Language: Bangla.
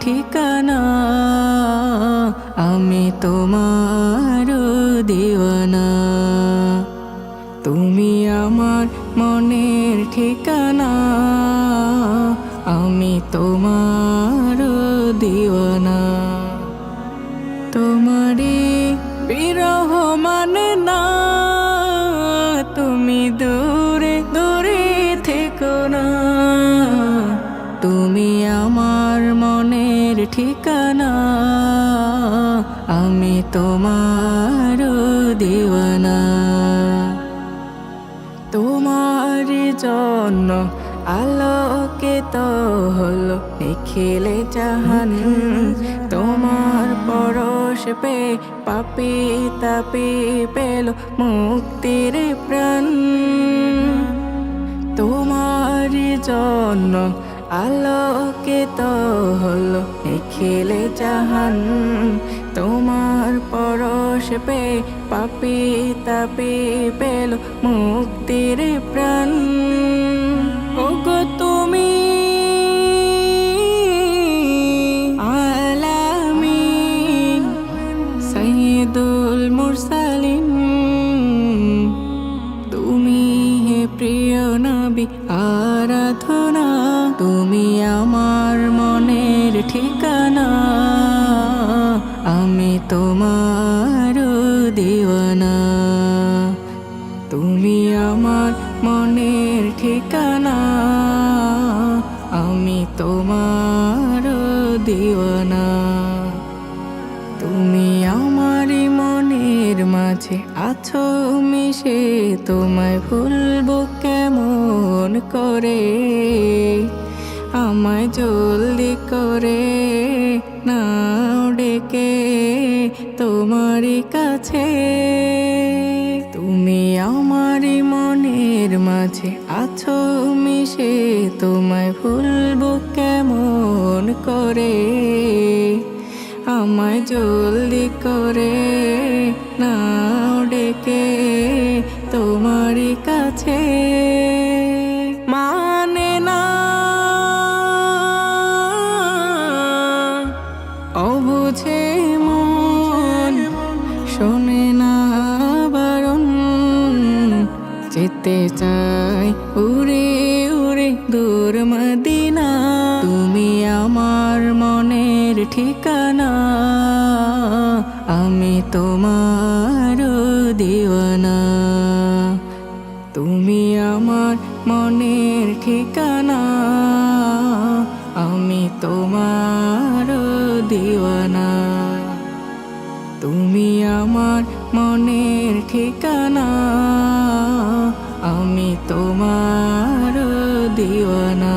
ঠিকানা, আমি তোমার দিওয়ানা। তুমি আমার মনের ঠিকানা, আমি তোমার দিওয়ানা। তোমারই বিরহ মানে না, তুমি দূরে দূরে থেকো না। তুমি আমার মনের ঠিকানা, আমি তোমার দিওয়ানা। তোমার জন্য আলোকিত হলো নিখিলে জাহান, তোমার পরশ পে পাপি তাপি পেল মুক্তির প্রাণ। তোমার জন্য আলোকিত হলো নিখিলে জাহান, তোমার পরশ পে পাপি তাপি পেল মুক্তির প্রাণ। ওগো তুমি আলামিন, সাইয়্যিদুল মুরসালিন, তুমি হে প্রিয় নবী আরাধনা। তুমি আমার মনের ঠিকানা, আমি তোমার দিওয়ানা। তুমি আমার মনের ঠিকানা, আমি তোমার দিওয়ানা। তুমি আমারই মনের মাঝে আছো মিশে, তোমায় ভুলবো কেমন করে। আমায় জলদি করে নাও ডেকে তোমারই কাছে। তুমি আমারই মনের মাঝে আছো মিশে, তোমায় ভুলবো কেমন করে। আমায় জলদি করে নাও ডেকে তোমারই কাছে। মানে না অবুঝে মন, শোনে না বারণ, যেতে চাই উড়ে উড়ে দূর মদিনা। তুমি আমার মনের ঠিকানা, আমি তোমার দিওয়ানা। তুমি আমার মনের ঠিকানা, আমি তোমার দিওয়ানা। তুমি আমার মনের ঠিকানা, আমি তোমার দিওয়ানা।